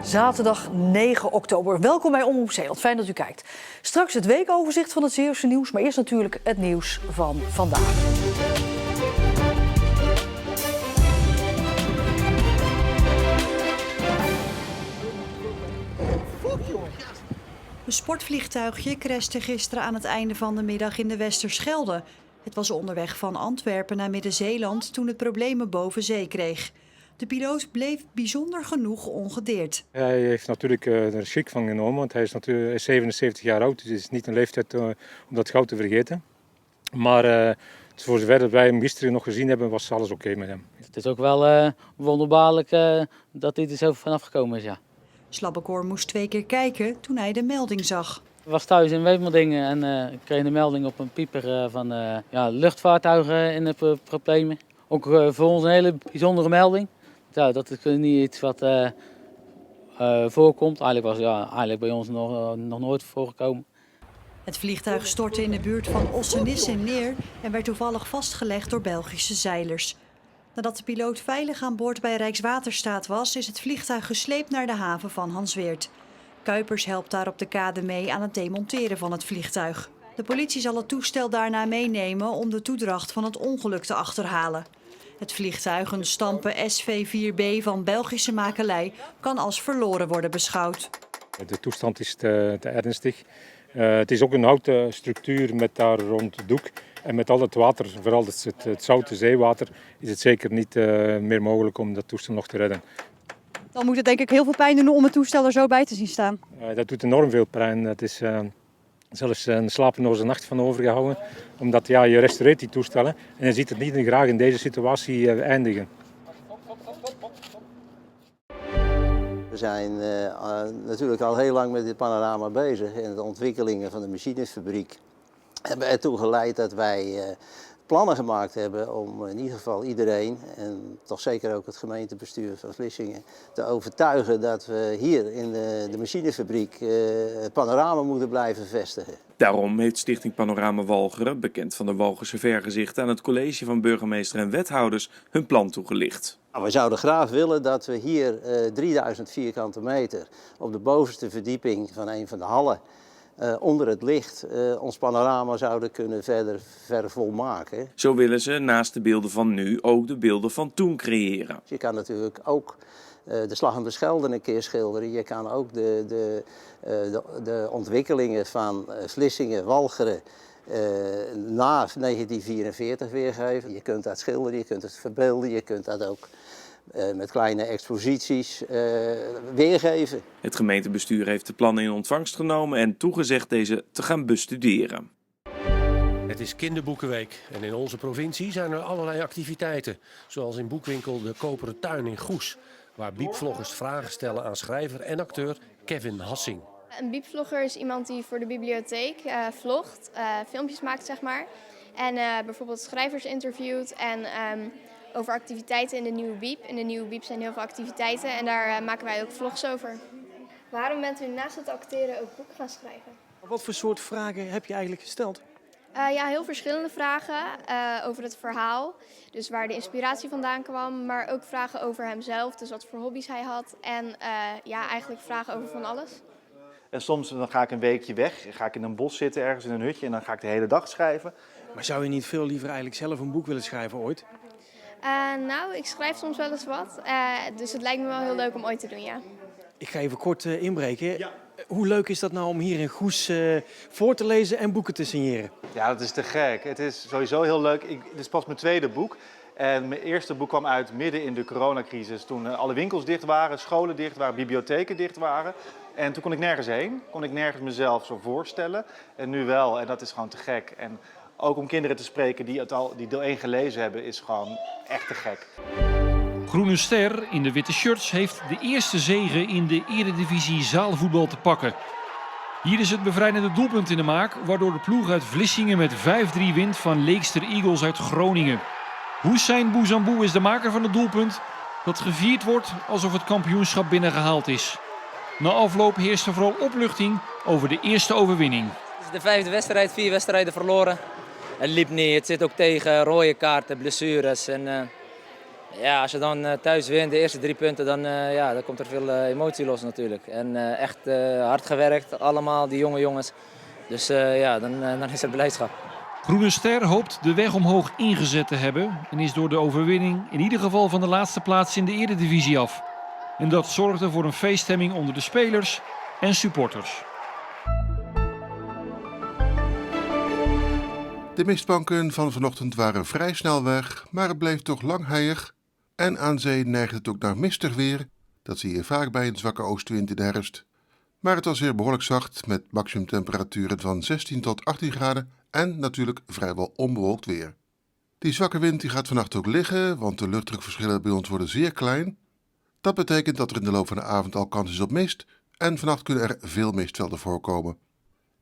Zaterdag 9 oktober. Welkom bij Omroep Zeeland. Fijn dat u kijkt. Straks het weekoverzicht van het Zeeuwse nieuws, maar eerst natuurlijk het nieuws van vandaag. Een sportvliegtuigje crashte gisteren aan het einde van de middag in de Westerschelde. Het was onderweg van Antwerpen naar Midden-Zeeland toen het problemen boven zee kreeg. De piloot bleef bijzonder genoeg ongedeerd. Hij heeft natuurlijk er schrik van genomen, want hij is natuurlijk 77 jaar oud. Dus het is niet een leeftijd om dat gauw te vergeten. Maar voor zover wij hem gisteren nog gezien hebben, was alles oké met hem. Het is ook wel wonderbaarlijk dat hij er zo vanaf gekomen is, ja. Slabbekoor moest 2 keer kijken toen hij de melding zag. Ik was thuis in Wemeldingen en ik kreeg een melding op een pieper van luchtvaartuigen in de problemen. Ook voor ons een hele bijzondere melding. Ja, dat is niet iets wat voorkomt. Eigenlijk bij ons nog nooit voorgekomen. Het vliegtuig stortte in de buurt van Ossenisse neer en werd toevallig vastgelegd door Belgische zeilers. Nadat de piloot veilig aan boord bij Rijkswaterstaat was, is het vliegtuig gesleept naar de haven van Hansweert. Kuipers helpt daar op de kade mee aan het demonteren van het vliegtuig. De politie zal het toestel daarna meenemen om de toedracht van het ongeluk te achterhalen. Het vliegtuig, een Stampe SV4B van Belgische makelij, kan als verloren worden beschouwd. De toestand is te ernstig. Het is ook een houten structuur met daar rond doek. En met al het water, vooral het zoute zeewater, is het zeker niet meer mogelijk om dat toestel nog te redden. Dan moet het denk ik heel veel pijn doen om het toestel er zo bij te zien staan. Dat doet enorm veel pijn. Het is zelfs een slapeloze nacht van overgehouden. Omdat je restaureert die toestellen en je ziet het niet graag in deze situatie eindigen. We zijn natuurlijk al heel lang met dit panorama bezig en de ontwikkelingen van de machinefabriek hebben ertoe geleid dat wij plannen gemaakt hebben om in ieder geval iedereen en toch zeker ook het gemeentebestuur van Vlissingen te overtuigen dat we hier in de machinefabriek het panorama moeten blijven vestigen. Daarom heeft Stichting Panorama Walcheren, bekend van de Walcherse vergezichten, aan het college van burgemeester en wethouders hun plan toegelicht. We zouden graag willen dat we hier 3000 vierkante meter op de bovenste verdieping van een van de hallen onder het licht ons panorama zouden kunnen verder volmaken. Zo willen ze naast de beelden van nu ook de beelden van toen creëren. Je kan natuurlijk ook de Slag om de Schelde een keer schilderen. Je kan ook de ontwikkelingen van Vlissingen, Walcheren na 1944 weergeven. Je kunt dat schilderen, je kunt het verbeelden, je kunt dat ook met kleine exposities weergeven. Het gemeentebestuur heeft de plannen in ontvangst genomen en toegezegd deze te gaan bestuderen. Het is kinderboekenweek en in onze provincie zijn er allerlei activiteiten. Zoals in boekwinkel De Koperen Tuin in Goes, waar biepvloggers vragen stellen aan schrijver en acteur Kevin Hassing. Een biepvlogger is iemand die voor de bibliotheek vlogt, filmpjes maakt zeg maar. En bijvoorbeeld schrijvers interviewt en over activiteiten in de Nieuwe Biep. In de Nieuwe Biep zijn heel veel activiteiten en daar maken wij ook vlogs over. Waarom bent u naast het acteren ook boeken gaan schrijven? Wat voor soort vragen heb je eigenlijk gesteld? Heel verschillende vragen over het verhaal. Dus waar de inspiratie vandaan kwam, maar ook vragen over hemzelf. Dus wat voor hobby's hij had en eigenlijk vragen over van alles. En soms dan ga ik een weekje weg, ga ik in een bos zitten ergens in een hutje en dan ga ik de hele dag schrijven. Maar zou je niet veel liever eigenlijk zelf een boek willen schrijven ooit? Ik schrijf soms wel eens wat, dus het lijkt me wel heel leuk om ooit te doen, ja. Ik ga even kort inbreken. Ja. Hoe leuk is dat nou om hier in Goes voor te lezen en boeken te signeren? Ja, dat is te gek. Het is sowieso heel leuk. Dit is pas mijn tweede boek. En mijn eerste boek kwam uit midden in de coronacrisis. Toen alle winkels dicht waren, scholen dicht waren, bibliotheken dicht waren. En toen kon ik nergens heen. Kon ik nergens mezelf zo voorstellen. En nu wel. En dat is gewoon te gek. En ook om kinderen te spreken die deel 1 gelezen hebben, is gewoon echt te gek. Groene Ster in de witte shirts heeft de eerste zege in de Eredivisie zaalvoetbal te pakken. Hier is het bevrijdende doelpunt in de maak, waardoor de ploeg uit Vlissingen met 5-3 wint van Leekster Eagles uit Groningen. Hussein Bouzambou is de maker van het doelpunt, dat gevierd wordt alsof het kampioenschap binnengehaald is. Na afloop heerst er vooral opluchting over de eerste overwinning. Het is de 5e wedstrijd, 4 wedstrijden verloren. Het liep niet, het zit ook tegen rode kaarten, blessures en Ja, als je dan thuis wint, de eerste 3 punten, dan komt er veel emotie los natuurlijk. En echt hard gewerkt, allemaal, die jonge jongens. Dus dan is het blijdschap. Groene Ster hoopt de weg omhoog ingezet te hebben en is door de overwinning in ieder geval van de laatste plaats in de Eredivisie af. En dat zorgde voor een feeststemming onder de spelers en supporters. De mistbanken van vanochtend waren vrij snel weg, maar het bleef toch lang heilig. En aan zee neigde het ook naar mistig weer. Dat zie je vaak bij een zwakke oostenwind in de herfst. Maar het was weer behoorlijk zacht met maximumtemperaturen van 16 tot 18 graden en natuurlijk vrijwel onbewolkt weer. Die zwakke wind die gaat vannacht ook liggen, want de luchtdrukverschillen bij ons worden zeer klein. Dat betekent dat er in de loop van de avond al kans is op mist en vannacht kunnen er veel mistvelden voorkomen.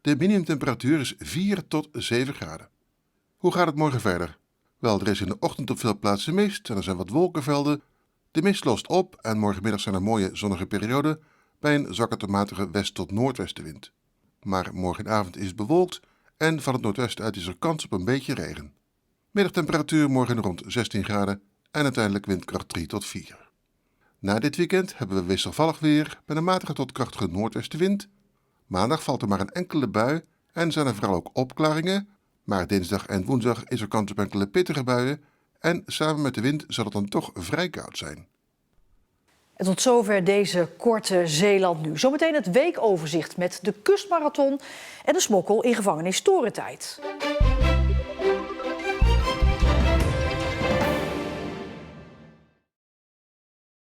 De minimumtemperatuur is 4 tot 7 graden. Hoe gaat het morgen verder? Wel, er is in de ochtend op veel plaatsen mist en er zijn wat wolkenvelden. De mist lost op en morgenmiddag zijn er mooie zonnige perioden bij een zwakke tot matige west- tot noordwestenwind. Maar morgenavond is het bewolkt en van het noordwesten uit is er kans op een beetje regen. Middagtemperatuur morgen rond 16 graden en uiteindelijk windkracht 3 tot 4. Na dit weekend hebben we wisselvallig weer met een matige tot krachtige noordwestenwind. Maandag valt er maar een enkele bui en zijn er vooral ook opklaringen. Maar dinsdag en woensdag is er kans op enkele pittige buien en samen met de wind zal het dan toch vrij koud zijn. En tot zover deze korte Zeeland nu. Zometeen het weekoverzicht met de kustmarathon en de smokkel in gevangenis Torentijd.